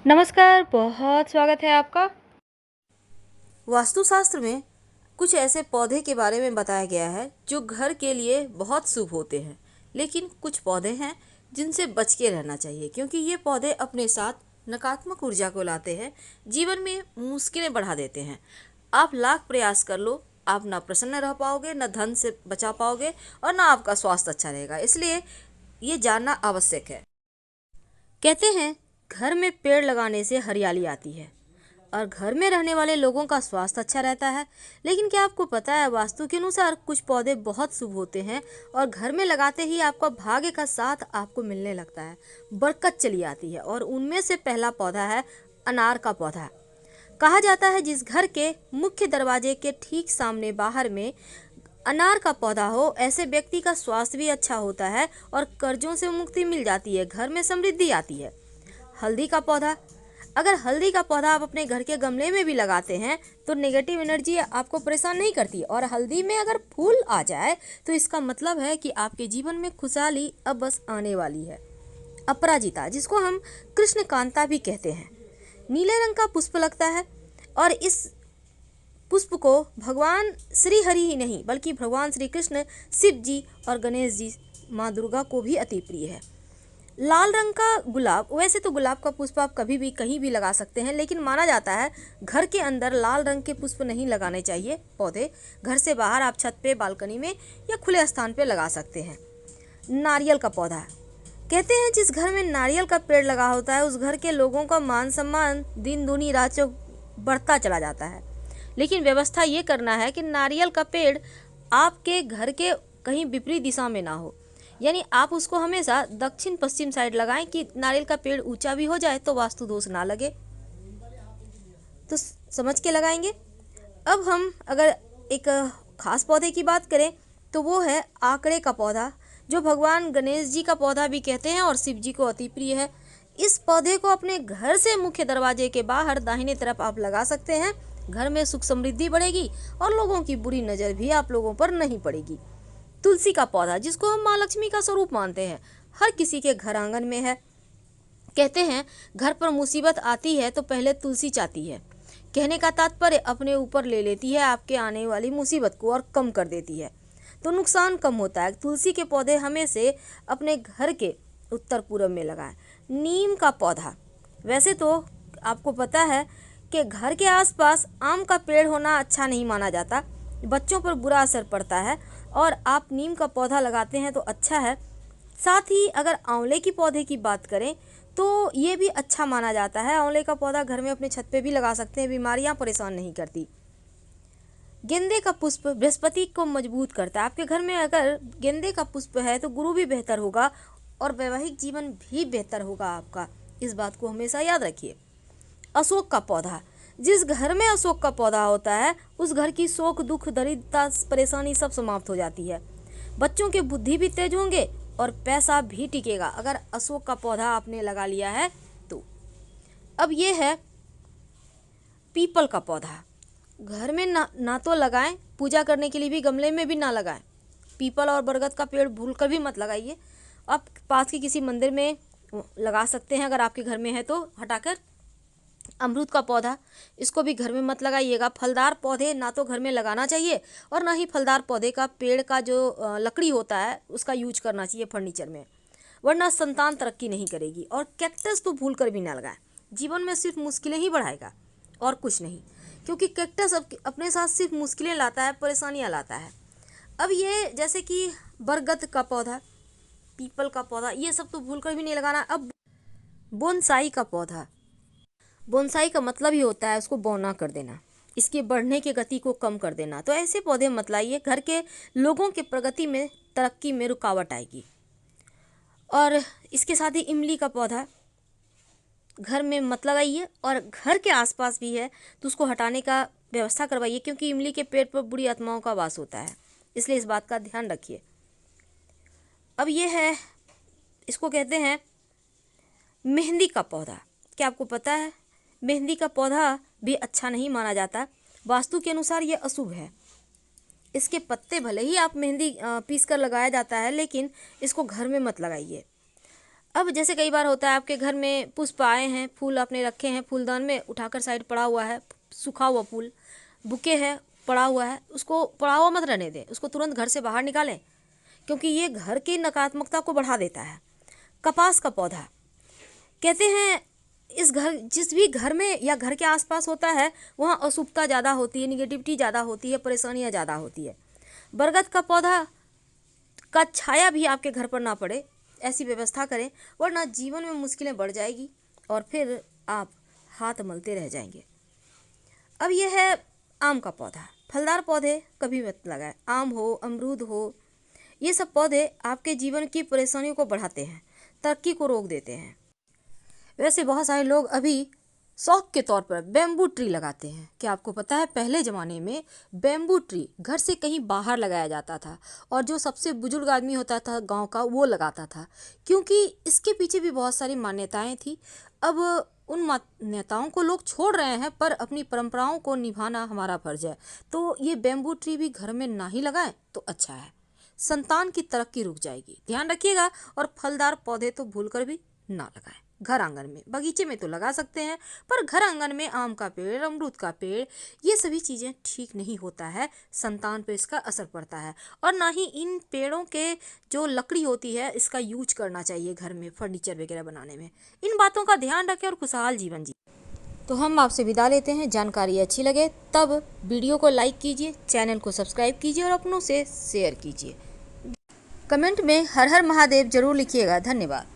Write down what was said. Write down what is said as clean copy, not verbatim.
नमस्कार, बहुत स्वागत है आपका। वास्तुशास्त्र में कुछ ऐसे पौधे के बारे में बताया गया है जो घर के लिए बहुत शुभ होते हैं। लेकिन कुछ पौधे हैं जिनसे बच के रहना चाहिए, क्योंकि ये पौधे अपने साथ नकारात्मक ऊर्जा को लाते हैं, जीवन में मुश्किलें बढ़ा देते हैं। आप लाख प्रयास कर लो, आप ना प्रसन्न रह पाओगे, ना धन से बचा पाओगे और ना आपका स्वास्थ्य अच्छा रहेगा। इसलिए ये जानना आवश्यक है। कहते हैं घर में पेड़ लगाने से हरियाली आती है और घर में रहने वाले लोगों का स्वास्थ्य अच्छा रहता है। लेकिन क्या आपको पता है, वास्तु के अनुसार कुछ पौधे बहुत शुभ होते हैं और घर में लगाते ही आपका भाग्य का साथ आपको मिलने लगता है, बरकत चली आती है। और उनमें से पहला पौधा है अनार का पौधा। कहा जाता है जिस घर के मुख्य दरवाजे के ठीक सामने बाहर में अनार का पौधा हो, ऐसे व्यक्ति का स्वास्थ्य भी अच्छा होता है और कर्जों से मुक्ति मिल जाती है, घर में समृद्धि आती है। हल्दी का पौधा। अगर हल्दी का पौधा आप अपने घर के गमले में भी लगाते हैं तो नेगेटिव एनर्जी आपको परेशान नहीं करती, और हल्दी में अगर फूल आ जाए तो इसका मतलब है कि आपके जीवन में खुशहाली अब बस आने वाली है। अपराजिता, जिसको हम कृष्णकांता भी कहते हैं, नीले रंग का पुष्प लगता है और इस पुष्प को भगवान श्री हरि ही नहीं बल्कि भगवान श्री कृष्ण, शिव जी और गणेश जी, माँ दुर्गा को भी अति प्रिय है। लाल रंग का गुलाब। वैसे तो गुलाब का पुष्प आप कभी भी कहीं भी लगा सकते हैं, लेकिन माना जाता है घर के अंदर लाल रंग के पुष्प नहीं लगाने चाहिए। पौधे घर से बाहर आप छत पे, बालकनी में या खुले स्थान पे लगा सकते हैं। नारियल का पौधा। कहते हैं जिस घर में नारियल का पेड़ लगा होता है उस घर के लोगों का मान सम्मान दिन दूनी रात चौक बढ़ता चला जाता है। लेकिन व्यवस्था ये करना है कि नारियल का पेड़ आपके घर के कहीं विपरीत दिशा में ना हो, यानी आप उसको हमेशा दक्षिण पश्चिम साइड लगाएं कि नारियल का पेड़ ऊंचा भी हो जाए तो वास्तु दोष ना लगे। तो समझ के लगाएंगे। अब हम अगर एक खास पौधे की बात करें तो वो है आकड़े का पौधा, जो भगवान गणेश जी का पौधा भी कहते हैं और शिव जी को अति प्रिय है। इस पौधे को अपने घर से मुख्य दरवाजे के बाहर दाहिने तरफ आप लगा सकते हैं। घर में सुख समृद्धि बढ़ेगी और लोगों की बुरी नज़र भी आप लोगों पर नहीं पड़ेगी। तुलसी का पौधा, जिसको हम माँ लक्ष्मी का स्वरूप मानते हैं, हर किसी के घर आंगन में है। कहते हैं घर पर मुसीबत आती है तो पहले तुलसी चाहती है। कहने का तात्पर्य अपने ऊपर ले लेती है आपके आने वाली मुसीबत को और कम कर देती है, तो नुकसान कम होता है। तुलसी के पौधे हमें से अपने घर के उत्तर पूर्व में लगाएं। नीम का पौधा। वैसे तो आपको पता है कि घर के आसपास आम का पेड़ होना अच्छा नहीं माना जाता, बच्चों पर बुरा असर पड़ता है, और आप नीम का पौधा लगाते हैं तो अच्छा है। साथ ही अगर आंवले की पौधे की बात करें तो ये भी अच्छा माना जाता है। आंवले का पौधा घर में अपने छत पे भी लगा सकते हैं, बीमारियां परेशान नहीं करती। गेंदे का पुष्प बृहस्पति को मजबूत करता है। आपके घर में अगर गेंदे का पुष्प है तो गुरु भी बेहतर होगा और वैवाहिक जीवन भी बेहतर होगा आपका। इस बात को हमेशा याद रखिए। अशोक का पौधा। जिस घर में अशोक का पौधा होता है उस घर की शोक, दुख, दरिद्रता, परेशानी सब समाप्त हो जाती है। बच्चों के बुद्धि भी तेज होंगे और पैसा भी टिकेगा अगर अशोक का पौधा आपने लगा लिया है तो। अब ये है पीपल का पौधा। घर में ना तो लगाएं, पूजा करने के लिए भी गमले में भी ना लगाएं। पीपल और बरगद का पेड़ भूल कर भी मत लगाइए। आप पास के किसी मंदिर में लगा सकते हैं अगर आपके घर में है तो हटाकर। अमरूद का पौधा, इसको भी घर में मत लगाइएगा। फलदार पौधे ना तो घर में लगाना चाहिए और ना ही फलदार पौधे का पेड़ का जो लकड़ी होता है उसका यूज करना चाहिए फर्नीचर में, वरना संतान तरक्की नहीं करेगी। और कैक्टस तो भूल कर भी ना लगाएं, जीवन में सिर्फ मुश्किलें ही बढ़ाएगा और कुछ नहीं, क्योंकि कैक्टस अपने साथ सिर्फ मुश्किलें लाता है, परेशानियाँ लाता है। अब ये जैसे कि बरगद का पौधा, पीपल का पौधा, ये सब तो भूल कर भी नहीं लगाना। अब बोनसाई का पौधा। बोनसाई का मतलब ही होता है उसको बौना कर देना, इसके बढ़ने की गति को कम कर देना। तो ऐसे पौधे मत लाइए, घर के लोगों के प्रगति में, तरक्की में रुकावट आएगी। और इसके साथ ही इमली का पौधा घर में मत लगाइए, और घर के आसपास भी है तो उसको हटाने का व्यवस्था करवाइए, क्योंकि इमली के पेड़ पर बुरी आत्माओं का वास होता है, इसलिए इस बात का ध्यान रखिए। अब ये है, इसको कहते हैं मेहंदी का पौधा। क्या आपको पता है मेहंदी का पौधा भी अच्छा नहीं माना जाता, वास्तु के अनुसार ये अशुभ है। इसके पत्ते भले ही आप मेहंदी पीस कर लगाया जाता है, लेकिन इसको घर में मत लगाइए। अब जैसे कई बार होता है आपके घर में पुष्प आए हैं, फूल आपने रखे हैं फूलदान में, उठाकर साइड पड़ा हुआ है, सूखा हुआ फूल बुके है पड़ा हुआ है, उसको पड़ा हुआ मत रहने दें, उसको तुरंत घर से बाहर निकालें, क्योंकि ये घर की नकारात्मकता को बढ़ा देता है। कपास का पौधा, कहते हैं इस घर जिस भी घर में या घर के आसपास होता है वहाँ अशुभता ज़्यादा होती है, निगेटिविटी ज़्यादा होती है, परेशानियाँ ज़्यादा होती है। बरगद का पौधा का छाया भी आपके घर पर ना पड़े, ऐसी व्यवस्था करें, वरना जीवन में मुश्किलें बढ़ जाएगी और फिर आप हाथ मलते रह जाएंगे। अब यह है आम का पौधा। फलदार पौधे कभी मत लगाएं, आम हो, अमरूद हो, ये सब पौधे आपके जीवन की परेशानियों को बढ़ाते हैं, तरक्की को रोक देते हैं। वैसे बहुत सारे लोग अभी शौक के तौर पर बैम्बू ट्री लगाते हैं। क्या आपको पता है पहले ज़माने में बैम्बू ट्री घर से कहीं बाहर लगाया जाता था और जो सबसे बुजुर्ग आदमी होता था गांव का वो लगाता था, क्योंकि इसके पीछे भी बहुत सारी मान्यताएं थी। अब उन मान्यताओं को लोग छोड़ रहे हैं, पर अपनी परंपराओं को निभाना हमारा फर्ज है। तो ये बैम्बू ट्री भी घर में ना ही लगाएं तो अच्छा है, संतान की तरक्की रुक जाएगी, ध्यान रखिएगा। और फलदार पौधे तो भूलकर भी ना लगाएं। घर आंगन में, बगीचे में तो लगा सकते हैं, पर घर आंगन में आम का पेड़, अमरूद का पेड़, ये सभी चीज़ें ठीक नहीं होता है, संतान पे इसका असर पड़ता है। और ना ही इन पेड़ों के जो लकड़ी होती है इसका यूज करना चाहिए घर में फर्नीचर वगैरह बनाने में। इन बातों का ध्यान रखें और खुशहाल जीवन जी। तो हम आपसे विदा लेते हैं। जानकारी अच्छी लगे तब वीडियो को लाइक कीजिए, चैनल को सब्सक्राइब कीजिए और अपनों से शेयर कीजिए। कमेंट में हर हर महादेव जरूर लिखिएगा। धन्यवाद।